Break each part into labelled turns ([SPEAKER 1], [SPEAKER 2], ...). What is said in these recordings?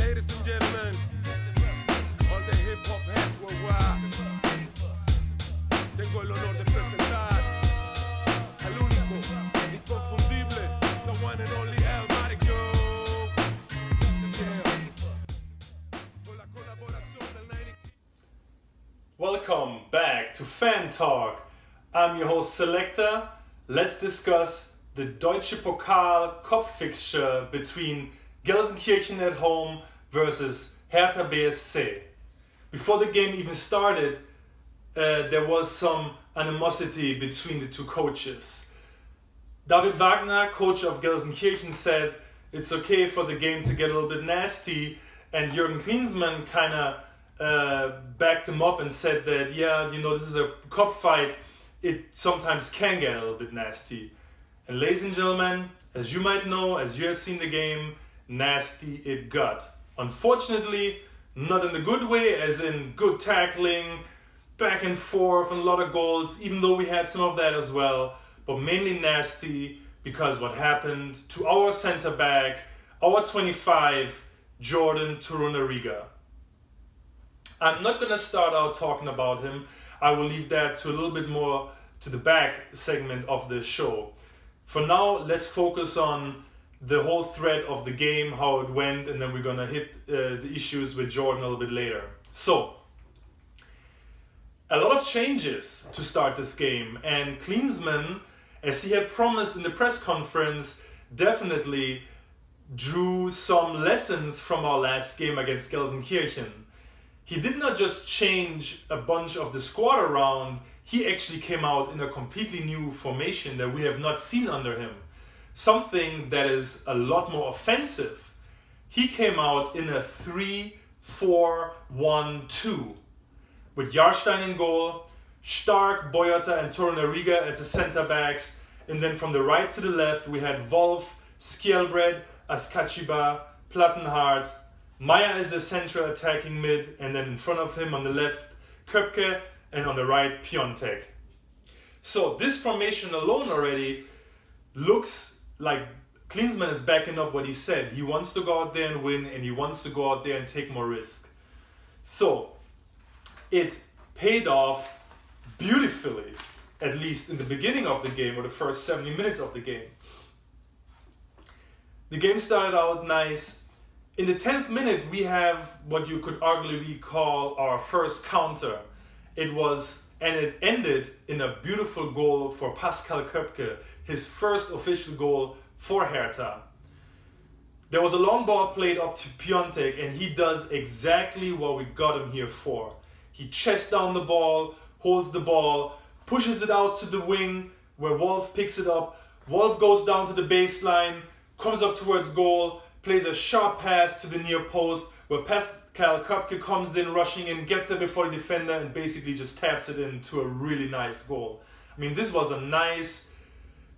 [SPEAKER 1] Ladies and gentlemen, all the hip hop heads worldwide, tengo el honor de presentar al único, inconfundible, the one and only EllMatic, yo. Yeah. Con la colaboración del 90.
[SPEAKER 2] Welcome back to Fan Talk. I'm your host Selector. Let's discuss the Deutsche Pokal Cup fixture between Gelsenkirchen at home versus Hertha BSC. Before the game even started, there was some animosity between the two coaches. David Wagner, coach of Gelsenkirchen, said it's okay for the game to get a little bit nasty, and Jürgen Klinsmann kind of backed him up and said that, yeah, you know, this is a cup fight, it sometimes can get a little bit nasty. And ladies and gentlemen, as you might know, as you have seen the game, nasty it got. Unfortunately, not in the good way, as in good tackling, back and forth, and a lot of goals, even though we had some of that as well, but mainly nasty because what happened to our center back, our 25, Jordan Torunariga. I'm not going to start out talking about him. I will leave that to a little bit more to the back segment of the show. For now, let's focus on the whole thread of the game, how it went, and then we're going to hit the issues with Jordan a little bit later. So, a lot of changes to start this game, and Klinsmann, as he had promised in the press conference, definitely drew some lessons from our last game against Gelsenkirchen. He did not just change a bunch of the squad around, he actually came out in a completely new formation that we have not seen under him. Something that is a lot more offensive. He came out in a 3-4-1-2 with Jahrstein in goal, Stark, Boyata and Torunariga as the center backs, and then from the right to the left we had Wolf, Skjelbred, Askachiba, Plattenhardt, Meyer is the central attacking mid, and then in front of him on the left Köpke, and on the right Piontek. So this formation alone already looks like Klinsmann is backing up what he said. He wants to go out there and win, and he wants to go out there and take more risk. So it paid off beautifully, at least in the beginning of the game, or the first 70 minutes of the game. The game started out nice. In the 10th minute, we have what you could arguably call our first counter. It ended in a beautiful goal for Pascal Köpke, his first official goal for Hertha. There was a long ball played up to Piontek, and he does exactly what we got him here for. He chests down the ball, holds the ball, pushes it out to the wing where Wolf picks it up. Wolf goes down to the baseline, comes up towards goal, plays a sharp pass to the near post where Pascal Köpke comes in, rushing in, gets it before the defender, and basically just taps it into a really nice goal. I mean, this was a nice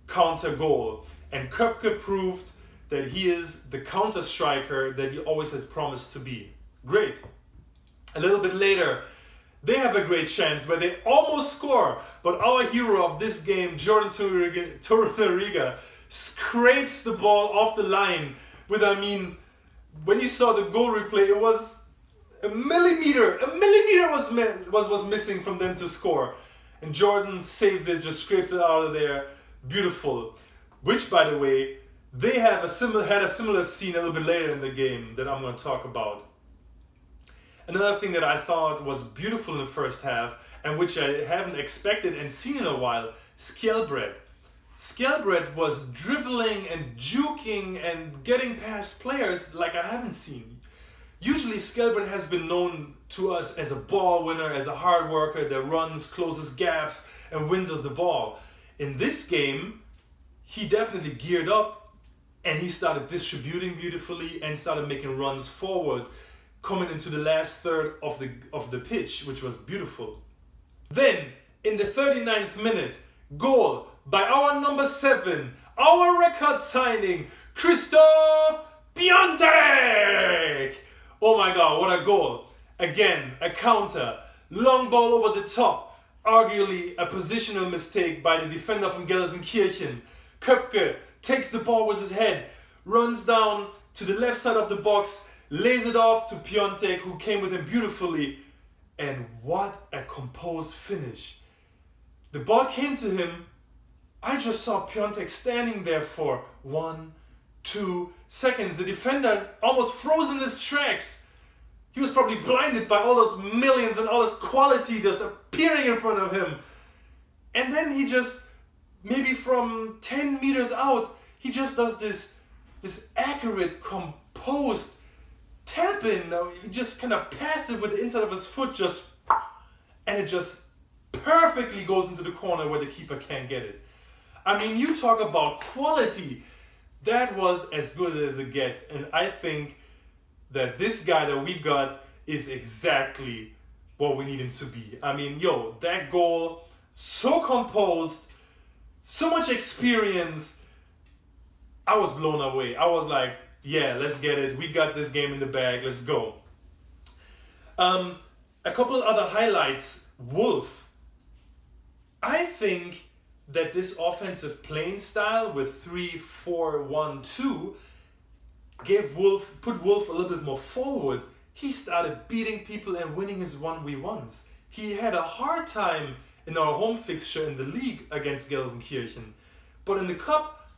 [SPEAKER 2] counter goal, and Köpke proved that he is the counter striker that he always has promised to be. Great. A little bit later, they have a great chance where they almost score, but our hero of this game, Jordan Torunariga, scrapes the ball off the line with, I mean, when you saw the goal replay, it was a millimeter was missing from them to score. And Jordan saves it, just scrapes it out of there. Beautiful. Which, by the way, they had a similar scene a little bit later in the game that I'm going to talk about. Another thing that I thought was beautiful in the first half, and which I haven't expected and seen in a while, Skjelbred. Skjelbred was dribbling and juking and getting past players like I haven't seen. Usually Skjelbred has been known to us as a ball winner, as a hard worker that runs, closes gaps, and wins us the ball. In this game, he definitely geared up and he started distributing beautifully and started making runs forward, coming into the last third of the pitch, which was beautiful. Then, in the 39th minute, goal by our number 7, our record signing, Christoph Piontek! Oh my god, what a goal. Again, a counter, long ball over the top, arguably a positional mistake by the defender from Gelsenkirchen. Köpke takes the ball with his head, runs down to the left side of the box, lays it off to Piontek, who came with him beautifully. And what a composed finish. The ball came to him. I just saw Piontek standing there for 1, 2 seconds. The defender almost froze in his tracks. He was probably blinded by all those millions and all this quality just appearing in front of him. And then he just, maybe from 10 meters out, he just does this accurate, composed tap in. He just kind of passed it with the inside of his foot, and it just perfectly goes into the corner where the keeper can't get it. I mean, you talk about quality. That was as good as it gets. And I think that this guy that we got is exactly what we need him to be. I mean, that goal, so composed, so much experience. I was blown away. I was like, yeah, let's get it. We got this game in the bag. Let's go. A couple of other highlights. Wolf. I think that this offensive playing style with 3-4-1-2 put Wolf a little bit more forward. He started beating people and winning his 1v1s. He had a hard time in our home fixture in the league against Gelsenkirchen. But in the cup,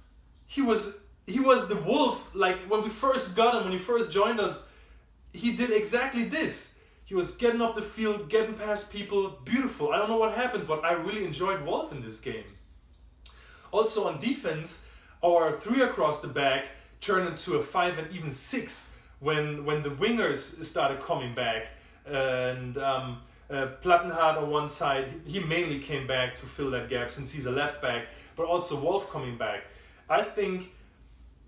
[SPEAKER 2] he was the Wolf. Like when we first got him, when he first joined us, he did exactly this. He was getting up the field, getting past people. Beautiful. I don't know what happened, but I really enjoyed Wolf in this game. Also on defense, our 3 across the back turned into a 5 and even 6 when the wingers started coming back. And Plattenhardt on one side, he mainly came back to fill that gap since he's a left back, but also Wolf coming back. I think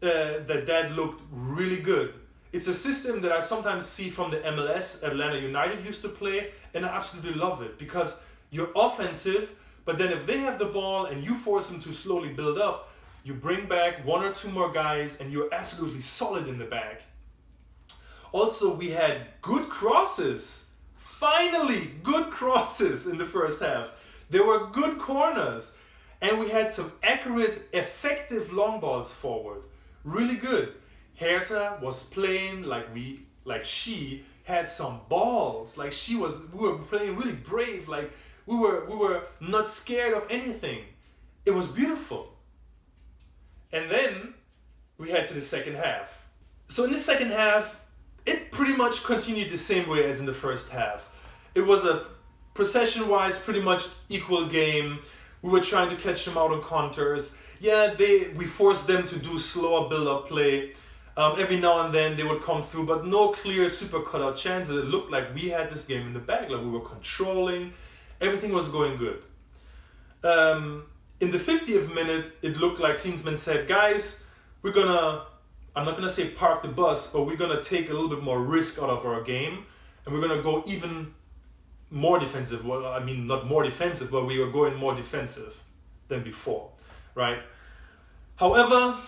[SPEAKER 2] that looked really good. It's a system that I sometimes see from the MLS Atlanta United used to play, and I absolutely love it because you're offensive, but then if they have the ball and you force them to slowly build up, you bring back 1 or 2 more guys and you're absolutely solid in the back. Also, we had good crosses. Finally, good crosses in the first half. There were good corners. And we had some accurate, effective long balls forward. Really good. Hertha was playing like she had some balls. Like we were playing really brave. Like we were not scared of anything. It was beautiful. And then we head to the second half. So in the second half, it pretty much continued the same way as in the first half. It was a possession-wise pretty much equal game. We were trying to catch them out on counters. Yeah, we forced them to do slower build-up play. Every now and then they would come through, but no clear super cutout chances. It looked like we had this game in the bag, like we were controlling. Everything was going good. In the 50th minute, it looked like Klinsmann said, guys, I'm not gonna say park the bus, but we're gonna take a little bit more risk out of our game, and we're gonna go even more defensive. Well, I mean, not more defensive, but we were going more defensive than before, right? However,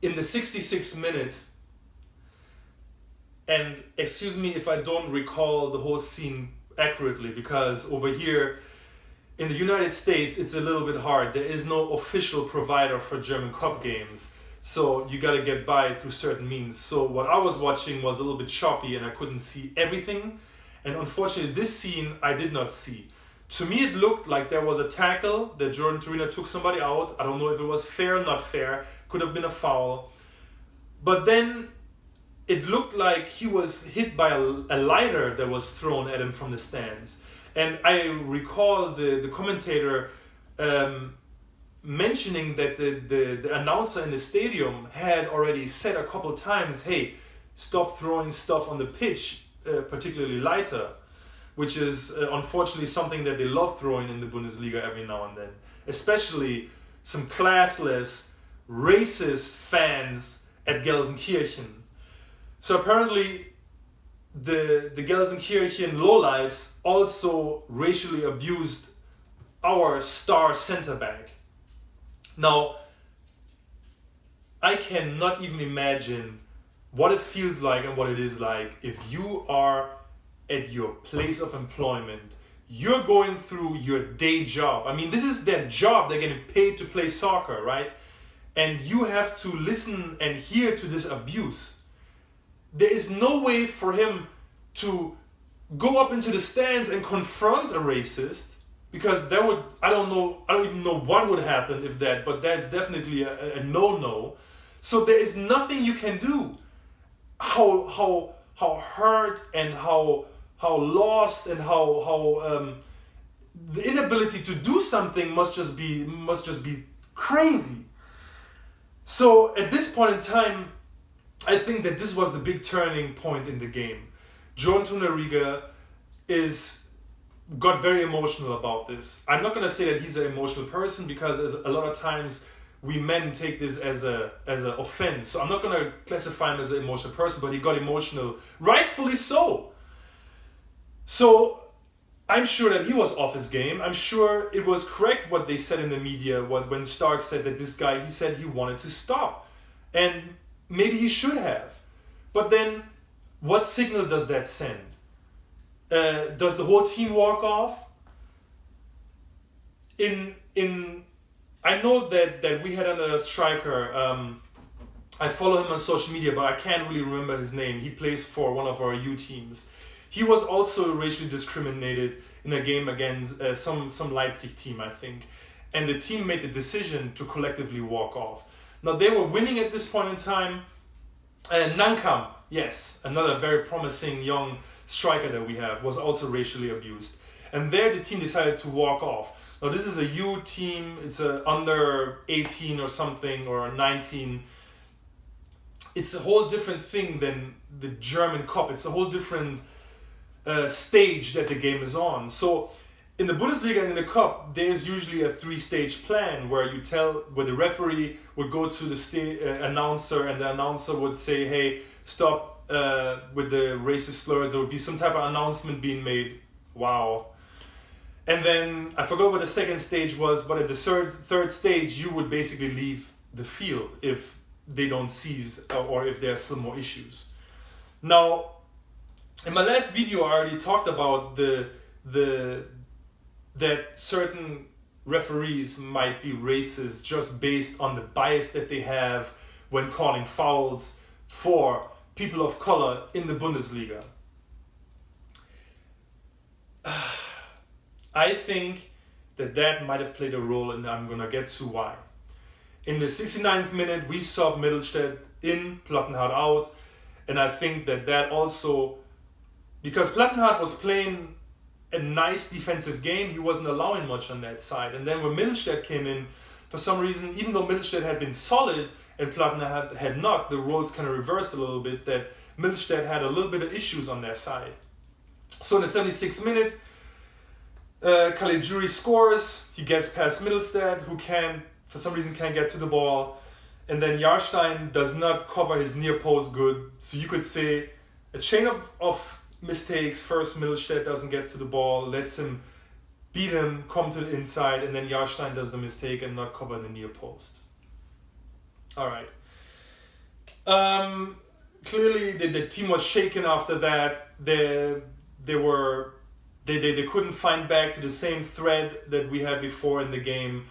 [SPEAKER 2] in the 66th minute, and excuse me if I don't recall the whole scene accurately, because over here in the United States, it's a little bit hard. There is no official provider for German Cup games, so you gotta get by through certain means. So what I was watching was a little bit choppy and I couldn't see everything. And unfortunately, this scene I did not see. To me, it looked like there was a tackle that Jordan Torino took somebody out. I don't know if it was fair or not fair. Could have been a foul. But then it looked like he was hit by a lighter that was thrown at him from the stands. And I recall the commentator mentioning that the announcer in the stadium had already said a couple times, hey, stop throwing stuff on the pitch, particularly lighter, which is unfortunately something that they love throwing in the Bundesliga every now and then. Especially some classless, racist fans at Gelsenkirchen. So apparently the Gelsenkirchen lowlifes also racially abused our star center back. Now, I cannot even imagine what it feels like and what it is like if you are at your place of employment, you're going through your day job. I mean, this is their job. They're getting paid to play soccer, right? And you have to listen and hear to this abuse. there is no way for him to go up into the stands and confront a racist, because that would, I don't even know what would happen if that, but that's definitely a no-no. So there is nothing you can do. How hurt and how lost and how the inability to do something must just be crazy. So at this point in time, I think that this was the big turning point in the game. Jordan Tunariga got very emotional about this. I'm not gonna say that he's an emotional person, because a lot of times we men take this as a offense. So I'm not gonna classify him as an emotional person, but he got emotional, rightfully so. So I'm sure that he was off his game. I'm sure it was correct what they said in the media, when Stark said that this guy, he said he wanted to stop. And maybe he should have. But then, what signal does that send? Does the whole team walk off? I know that we had another striker. I follow him on social media, but I can't really remember his name. He plays for one of our U teams. He was also racially discriminated in a game against some Leipzig team, I think. And the team made the decision to collectively walk off. Now, they were winning at this point in time. Nankam, yes, another very promising young striker that we have, was also racially abused. And there the team decided to walk off. Now, this is a U team. It's a under 18 or something, or 19. It's a whole different thing than the German Cup. It's a whole different stage that the game is on. So in the Bundesliga and in the Cup, there's usually a 3-stage plan where the referee would go to the announcer, and the announcer would say, hey, stop with the racist slurs. There would be some type of announcement being made. Wow. And then I forgot what the second stage was, but at the third stage, you would basically leave the field if they don't seize or if there are still more issues. Now, in my last video, I already talked about that certain referees might be racist just based on the bias that they have when calling fouls for people of color in the Bundesliga. I think that might have played a role, and I'm going to get to why. In the 69th minute, we saw Mittelstädt in, Plattenhardt out, and I think that also, because Plattenhardt was playing a nice defensive game, he wasn't allowing much on that side. And then when Mittelstädt came in, for some reason, even though Mittelstädt had been solid and Plattenhardt had not, the roles kind of reversed a little bit, that Mittelstädt had a little bit of issues on their side. So in the 76th minute, Caligiuri scores. He gets past Mittelstädt, who for some reason can't get to the ball. And then Jahrstein does not cover his near post good. So you could say a chain of mistakes. First, Mittelstädt doesn't get to the ball, lets him beat him, come to the inside, and then Jahrstein does the mistake and not cover the near post. All right. Clearly, the team was shaken after that. They couldn't find back to the same thread that we had before in the game,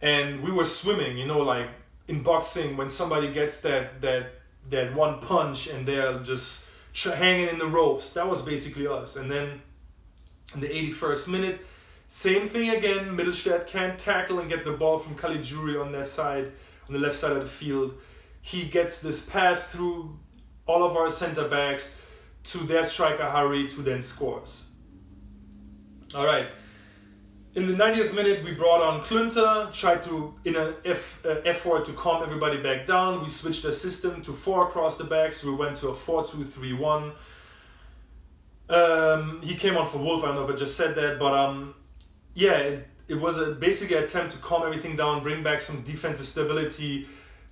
[SPEAKER 2] and we were swimming. Like in boxing, when somebody gets that one punch and they're just hanging in the ropes. That was basically us. And then in the 81st minute, same thing again. Mittelstädt can't tackle and get the ball from Caligiuri on their side, on the left side of the field. He gets this pass through all of our center backs to their striker Harit, who then scores. All right. In the 90th minute, we brought on Klünter, tried to, in an effort to calm everybody back down, we switched the system to 4 across the back, so we went to a 4-2-3-1. He came on for Wolf, I don't know if I just said that, but it was basically an attempt to calm everything down, bring back some defensive stability,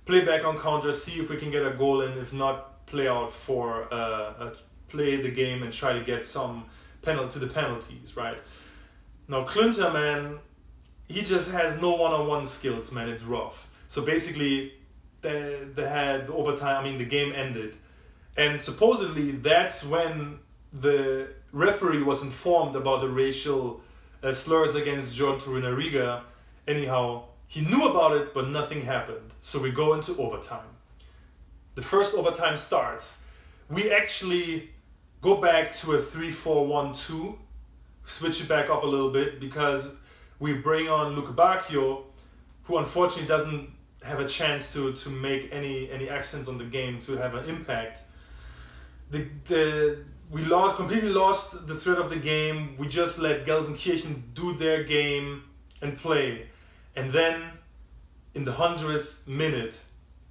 [SPEAKER 2] play back on counter, see if we can get a goal in, if not, play out for, play the game and try to get some to the penalties, right? Now, Klünter, man, he just has no one-on-one skills, man. It's rough. So basically, the game ended. And supposedly, that's when the referee was informed about the racial slurs against Jordan Tunariga. Anyhow, he knew about it, but nothing happened. So we go into overtime. The first overtime starts we actually go back to a 3-4-1-2, switch it back up a little bit, because we bring on Luke Bacchio, who unfortunately doesn't have a chance to make any accents on the game, to have an impact. We completely lost the thread of the game. We just let Gelsenkirchen do their game and play. And then in the 100th minute,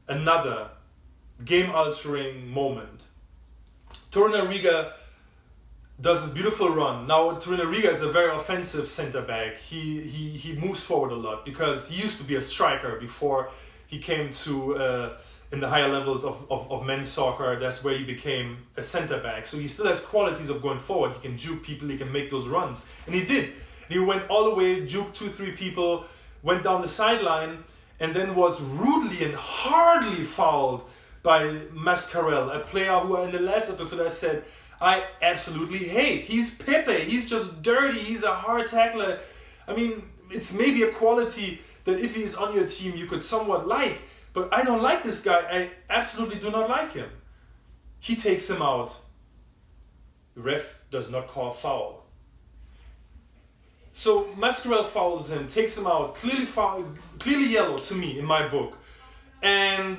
[SPEAKER 2] another game-altering moment. Torunariga does this beautiful run. Now, Torunariga is a very offensive center back. He moves forward a lot, because he used to be a striker before he came to in the higher levels of men's soccer. That's where he became a center back. So he still has qualities of going forward. He can juke people, he can make those runs. And he did. He went all the way, juked 2-3 people, went down the sideline, and then was rudely and hardly fouled by Mascarell, a player who in the last episode I said I absolutely hate. He's Pepe, he's just dirty, he's a hard tackler. I mean, it's maybe a quality that if he's on your team you could somewhat like, but I don't like this guy. I absolutely do not like him. He takes him out. The ref does not call foul. So Mascarell fouls him, takes him out, clearly yellow to me in my book. And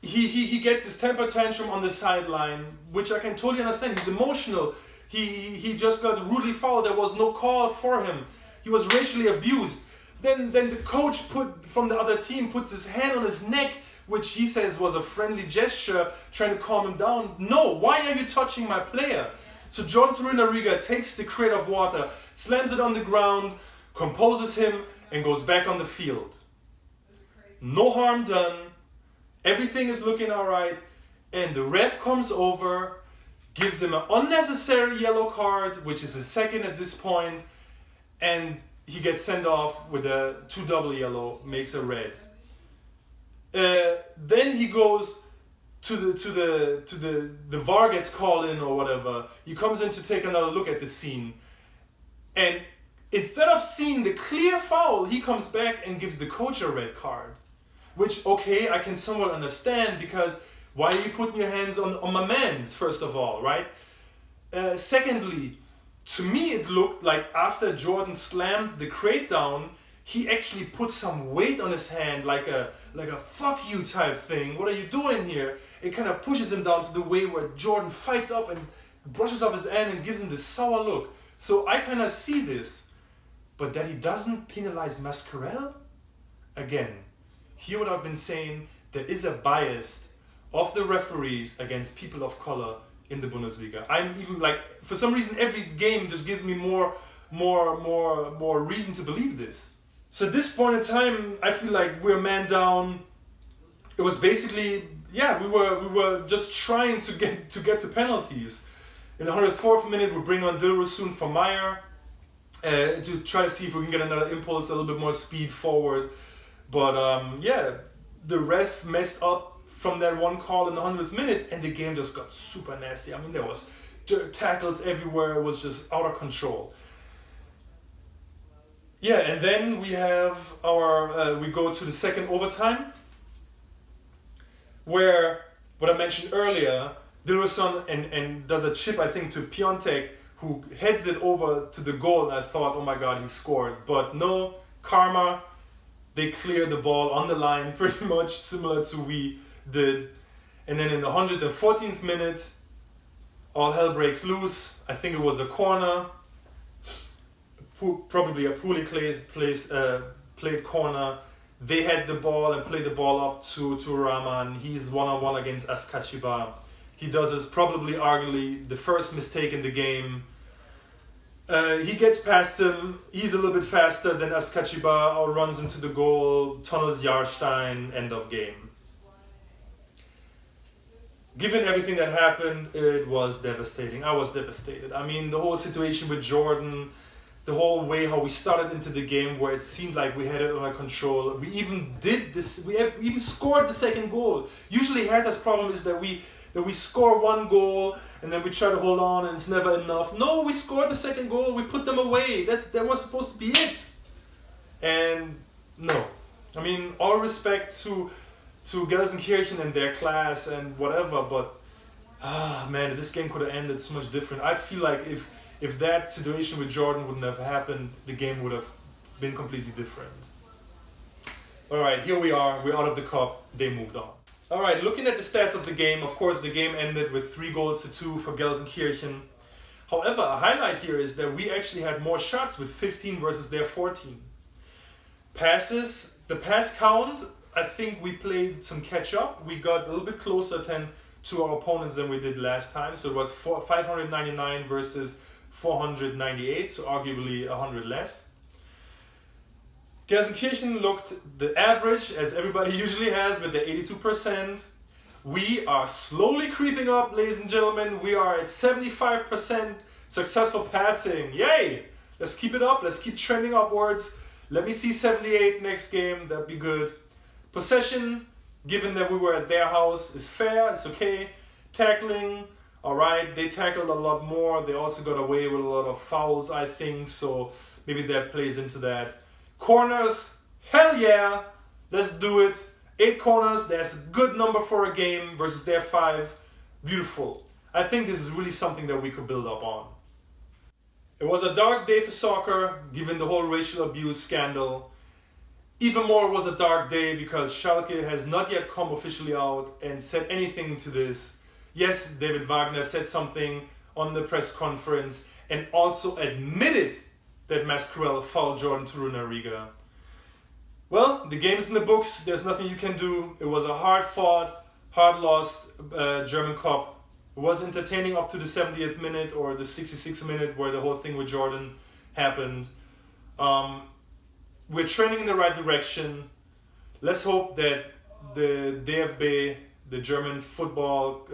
[SPEAKER 2] he gets his temper tantrum on the sideline, which I can totally understand. He's emotional. He just got rudely fouled. There was no call for him. He was racially abused. Then the coach from the other team puts his hand on his neck, which he says was a friendly gesture, trying to calm him down. No, why are you touching my player? So John Torunariga takes the crate of water, slams it on the ground, composes him, and goes back on the field. No harm done. Everything is looking alright. And the ref comes over, gives him an unnecessary yellow card, which is his second at this point, and he gets sent off with a 2 double yellow, makes a red. Then he goes to the VAR gets called in or whatever. He comes in to take another look at the scene, and instead of seeing the clear foul, he comes back and gives the coach a red card, which, okay, I can somewhat understand, because why are you putting your hands on my mans, first of all, right? Secondly, to me it looked like after Jordan slammed the crate down, he actually put some weight on his hand, like a fuck you type thing. What are you doing here? It kind of pushes him down to the way where Jordan fights up and brushes off his hand and gives him this sour look. So I kind of see this. But that he doesn't penalize Mascarell? Again, here what I've been saying, there is a bias of the referees against people of color in the Bundesliga. I'm even like, for some reason, every game just gives me more reason to believe this. So at this point in time, I feel like we're man down. It was basically, yeah, we were just trying to get to penalties. In the 104th minute, we bring on Dilrosun for Meyer to try to see if we can get another impulse, a little bit more speed forward. But yeah, the ref messed up from that one call in the 100th minute, and the game just got super nasty. I mean, there was tackles everywhere. It was just out of control. Yeah, and then we have we go to the second overtime, where, what I mentioned earlier, Dilrosun and does a chip, I think, to Piontek, who heads it over to the goal, and I thought, oh my god, he scored. But no, karma, they clear the ball on the line, pretty much similar to we did. And then in the 114th minute, all hell breaks loose. I think it was a corner, probably a poorly played corner. They had the ball and played the ball up to Rahman. He's one-on-one against Askachiba. He does his probably arguably the first mistake in the game. He gets past him. He's a little bit faster than Askachiba, outruns into the goal, tunnels Jahrstein, end of game. Given everything that happened, it was devastating. I was devastated. I mean, the whole situation with Jordan, the whole way how we started into the game, where it seemed like we had it under control. We even did this. We even scored the second goal. Usually Hertha's problem is that we score one goal and then we try to hold on and it's never enough. No, we scored the second goal. We put them away. That was supposed to be it. And no, I mean, all respect to to Gelsenkirchen and their class and whatever, but man, this game could have ended so much different. I feel like if that situation with Jordan wouldn't have happened, the game would have been completely different. Alright, here we are, we're out of the cup, they moved on. Alright, looking at the stats of the game, of course the game ended with 3-2 for Gelsenkirchen. However, a highlight here is that we actually had more shots with 15 versus their 14. Passes, the pass count, I think we played some catch up. We got a little bit closer to our opponents than we did last time. So it was 599 versus 498, so arguably 100 less. Gelsenkirchen looked the average, as everybody usually has, with the 82%. We are slowly creeping up, ladies and gentlemen. We are at 75% successful passing. Yay! Let's keep it up. Let's keep trending upwards. Let me see 78 next game. That'd be good. Possession, given that we were at their house, is fair. It's okay. Tackling, all right. They tackled a lot more. They also got away with a lot of fouls, I think. So maybe that plays into that. Corners, hell yeah. Let's do it. 8 corners, that's a good number for a game versus their 5. Beautiful. I think this is really something that we could build up on. It was a dark day for soccer, given the whole racial abuse scandal. Even more, it was a dark day because Schalke has not yet come officially out and said anything to this. Yes, David Wagner said something on the press conference and also admitted that Mascarell fouled Jordan Torunariga. Well, the game's in the books. There's nothing you can do. It was a hard-fought, hard-lost German Cup. It was entertaining up to the 70th minute or the 66th minute where the whole thing with Jordan happened. We're trending in the right direction. Let's hope that the DFB, the German football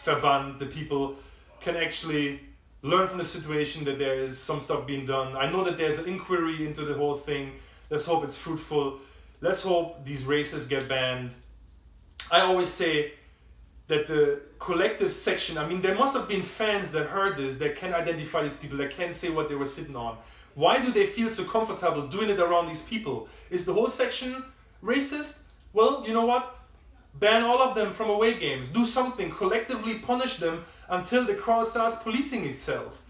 [SPEAKER 2] Verband, the people, can actually learn from the situation, that there is some stuff being done. I know that there's an inquiry into the whole thing. Let's hope it's fruitful. Let's hope these races get banned. I always say that the collective section, I mean, there must have been fans that heard this, that can identify these people, that can say what they were sitting on. Why do they feel so comfortable doing it around these people? Is the whole section racist? Well, you know what? Ban all of them from away games. Do something. Collectively punish them until the crowd starts policing itself.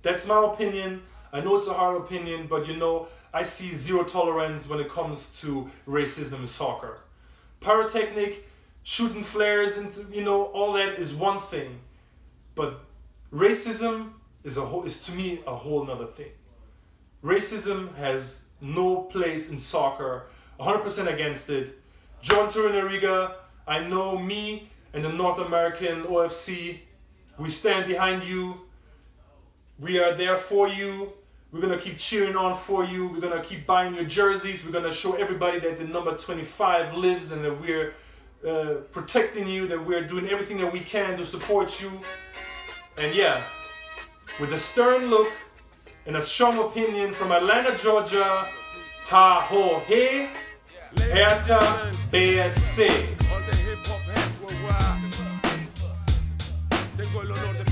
[SPEAKER 2] That's my opinion. I know it's a hard opinion, but you know, I see zero tolerance when it comes to racism in soccer. Pyrotechnic, shooting flares, and you know, all that is one thing, but racism is to me a whole nother thing. Racism has no place in soccer. 100% against it. Jordan Torunariga, I know me and the North American OFC, we stand behind you. We are there for you. We're going to keep cheering on for you. We're going to keep buying your jerseys. We're going to show everybody that the number 25 lives and that we're protecting you, that we're doing everything that we can to support you. And yeah, with a stern look and a strong opinion from Atlanta, Georgia, ha ho he, Hertha BSC.
[SPEAKER 1] All the hip hop heads worldwide. Tengo el honor de